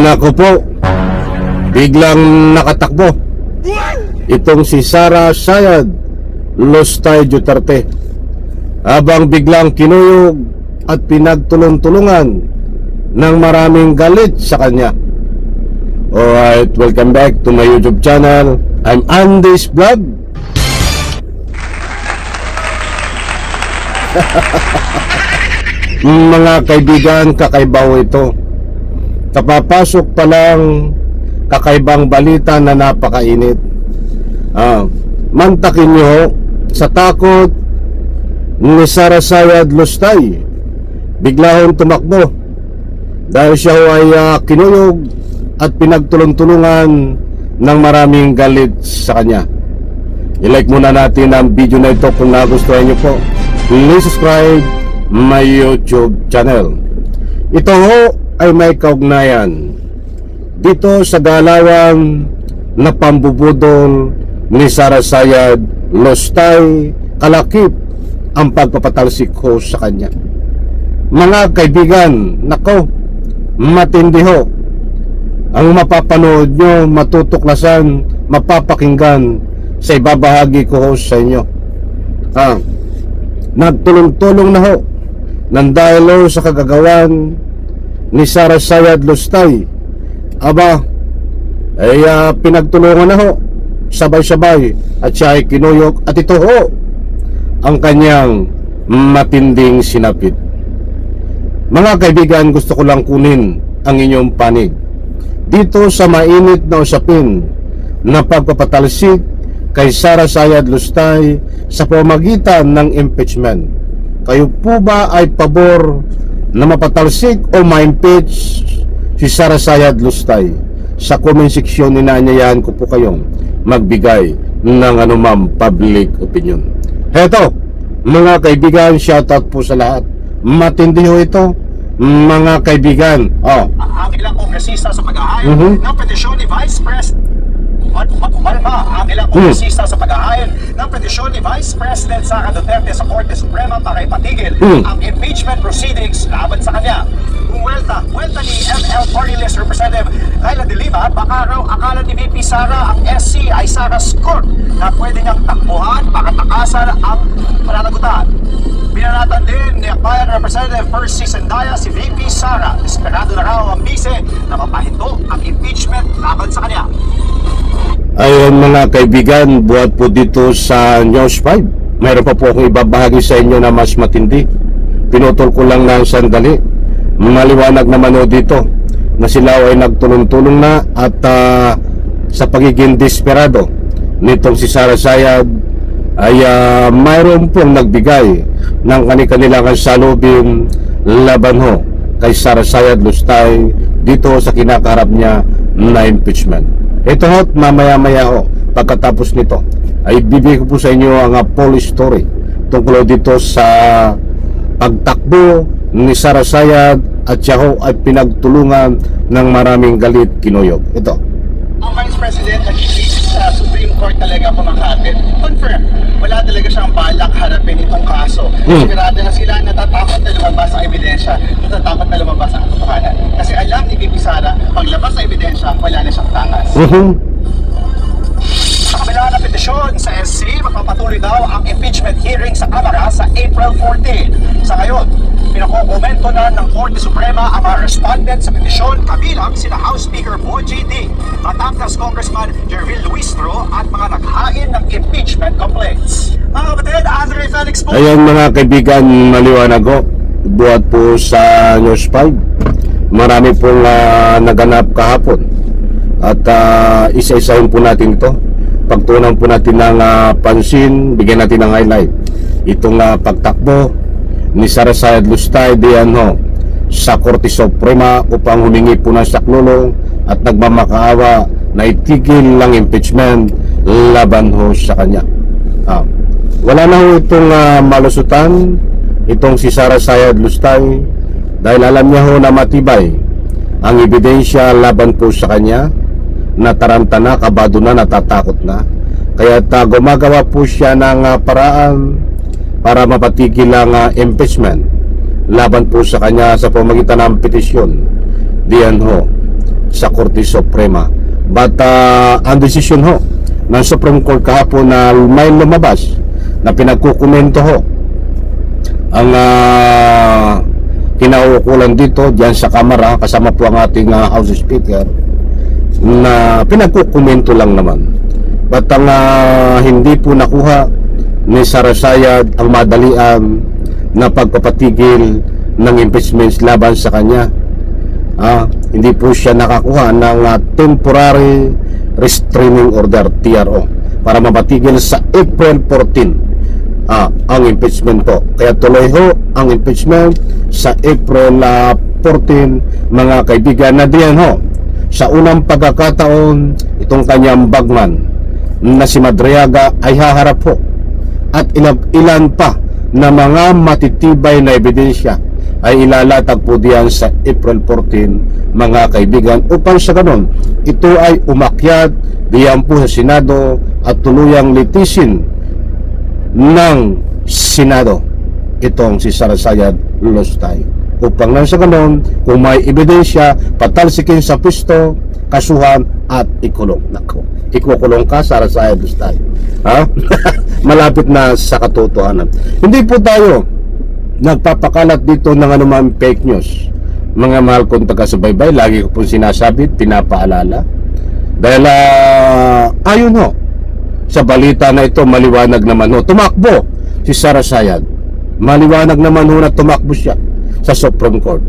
Nako po, biglang nakatakbo itong si Sara Sayad Lustay Duterte habang biglang kinuyog at pinagtulong-tulungan ng maraming galit sa kanya. Alright, welcome back to my YouTube channel. I'm Andy's Vlog. Mga kaibigan, kakaibaw ito. Kapapasok pa lang, kakaibang balita na napakainit. Mantakin nyo sa takot ni Sara Sayad Lustay. Bigla hong tumakbo dahil siya ay kinuyog at pinagtulong-tulungan ng maraming galit sa kanya. I-like muna natin ang video na ito kung nagustuhan nyo po. Please subscribe my YouTube channel. Ito ho ay may kaugnayan dito sa galawang na pambubudol ni Sara Sayad Lustay, kalakip ang pagpapatalsik ko sa kanya. Mga kaibigan, nako, matindi ho ang mapapanood nyo, matutuklasan, mapapakinggan sa ibabahagi ko ho sa inyo. Nagtulong-tulong na ho ng dahil ho sa kagagawan ni Sara Sayad Lustay. Aba, ay pinagtulungan na ho sabay-sabay at siya ay kinuyog at ito ho ang kanyang matinding sinapit. Mga kaibigan, gusto ko lang kunin ang inyong panig dito sa mainit na usapin na pagpapatalsik kay Sara Sayad Lustay sa pamamagitan ng impeachment. Kayo po ba ay pabor na mapatalsik o ma-impeach si Sara Sayad Lustay? Sa comment section, inaanyayahan ko po kayong magbigay ng anumang public opinion. Heto, mga kaibigan, shoutout po sa lahat. Matindi ho ito, mga kaibigan. Ang ilang kongresista sa pag-ahayin ng petisyon ni Vice President ang ilang kongresista sa pag-ahayin ng petisyon ni Vice President Sara Duterte sa Korte Suprema para ipatigil ang impeachment proceedings laban sa kanya. Welta ni ML Party List Representative Laila de Lima, baka raw akala ni VP Sara ang SC ay Sara's court na pwede niyang takbuhan para takasan ang pananagutan. Binanatan din ni Akbayan Representative Percy Sendaya si VP Sara. Esperado na raw ang bise na mapahinto ang impeachment laban sa kanya. Ayun mga kaibigan, buhat po dito sa News 5. Mayroon pa po akong ibabahagi sa inyo na mas matindi. Pinutol ko lang ng sandali. Maliwanag naman o dito na sila ay nagtulong-tulong na at sa pagiging desperado nitong si Sara Sayad ay mayroon pong nagbigay ng kanilang salubin laban ho kay Sara Sayad Lustay dito sa kinakaharap niya na impeachment. Ito ho, mamaya-maya ho, pagkatapos nito ay bibigay ko po sa inyo ang full story tungkol dito sa pagtakbo ni Sara Sayad at siya ho ay pinagtulungan ng maraming galit kinuyog. Ito. Ang Vice President nag-isip sa Supreme Court talaga pumakapit. Confirm, wala talaga siyang balak harapin itong kaso. Sigurado na sila natatakot na lumabas ang ebidensya, natatakot na lumabas ang katotohanan. Kasi alam ni VP Sara, paglabas sa ebidensya, wala na siyang takas. Sa kabila ng petisyon sa SC, magpapatuloy daw ang impeachment hearing sa Kamara sa April 14. Sa ngayon, pinakokomento na ng Korte Suprema ang mga respondent sa petisyon, kabilang sina House Speaker Boji D, Batangas Congressman Jervil Luistro at mga naghain ng impeachment complaints. Mga kapatid, Andre Felix po. Ayan mga kaibigan, maliwanag ho. Buhat po sa News 5. Marami pong naganap kahapon. At isa-isahin po natin ito. Pagtunan po natin ng pansin, bigyan natin ng highlight itong pagtakbo ni Sara Sayad Lustay diyan ho sa Korte Suprema upang humingi po ng saklolo at nagmamakaawa na itigil lang impeachment laban ho sa kanya. Wala na ho itong malusutan itong si Sara Sayad Lustay dahil alam niya ho na matibay ang ebidensya laban po sa kanya. Nataranta na, kabado na, natatakot na. Kaya gumagawa po siya ng paraan para mapatigil ang impeachment laban po sa kanya sa pamagitan ng petisyon. Diyan ho. sa Korte Suprema. But ang desisyon ho ng Supreme Court kahapon na may lumabas na pinagkukomento ho ang kinauukulan dito diyan sa Kamara, kasama po ang ating House Speaker, na pinagkukomento lang naman. But ang hindi po nakuha ni Sara Sayad ang madalian na pagpapatigil ng impeachments laban sa kanya. Hindi po siya nakakuha ng temporary restraining order, TRO, para mapatigil sa April 14 ang impeachment po. Kaya tuloy ho ang impeachment sa April 14, mga kaibigan, na diyan ho sa unang pagkakataon itong kanyang bagman na si Madriaga ay haharap po at ilan pa na mga matitibay na ebidensya ay ilalatag po diyan sa April 14, mga kaibigan, upang sa ganon ito ay umakyat diyan po sa Senado at tuluyang litisin ng Senado itong si Sara Sayad Lustay, upang nang sa ganon kung may ebidensya patalsikin sa pwesto, kasuhan at ikulong. Nako, ikukulong ka, Sara Sayad Lustay, malapit na sa katotohanan. Hindi po tayo nagpapakalat dito ng anumang fake news, mga mahal kong taga-subaybay. Lagi ko pong sinasabi, pinapaalala, dahil ayon ho sa balita na ito, maliwanag naman ho tumakbo si Sara Sayad. Maliwanag naman ho na tumakbo siya sa Supreme Court.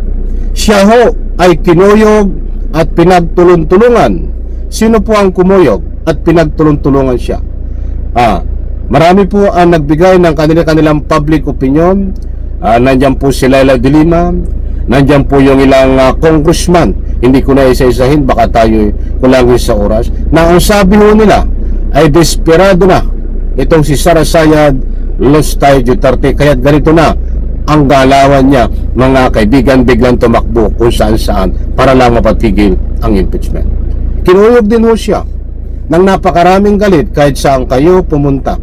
Siya ho ay kinuyog at pinagtulong-tulungan. Sino po ang kumuyog at pinagtulong-tulungan siya? Marami po ang nagbigay ng kanilang public opinion. Nandyan po si Laila de Lima, nandyan po yung ilang congressman. Hindi ko na isa-isahin, baka tayo kulangin sa oras, na ang sabi ho nila ay desperado na itong si Sara Sayad Lustay Duterte, kaya ganito na ang galawan niya, mga kaibigan, biglang tumakbo kung saan-saan para lang mapatigil ang impeachment. Kinuyog din ho siya ng napakaraming galit kahit saan kayo pumunta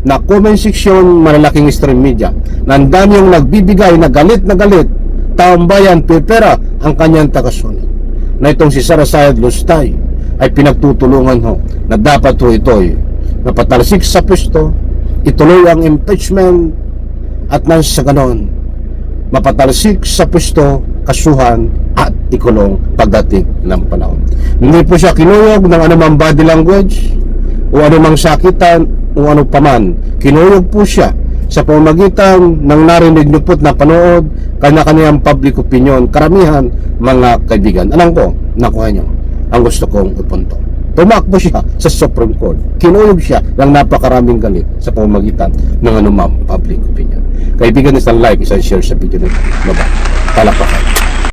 na comment section, malalaking stream media, nandami yung nagbibigay na galit, taong bayan, pipera ang kanyang tagasunod, na itong si Sara Sayad Lustay ay pinagtutulungan ho na dapat ho ito'y napatalsik sa pwesto, ituloy ang impeachment, at nang sa ganon mapatalsik sa pwesto, kasuhan at ikulong pagdating ng panahon. Hindi po siya kinuyog ng anumang body language o anumang sakitan o ano paman. Kinuyog po siya sa pamamagitan ng narinig niyo po't napanood kanya-kanyang public opinion. Karamihan, mga kaibigan, alam ko, nakuha niyo ang gusto kong ipunto. Tumakbo siya sa Supreme Court. Kinuyog siya ng napakaraming galit sa pamamagitan ng anumang public opinion. Kaibigan, isang like, isang share sa video nito. Bye-bye. Palakpakan.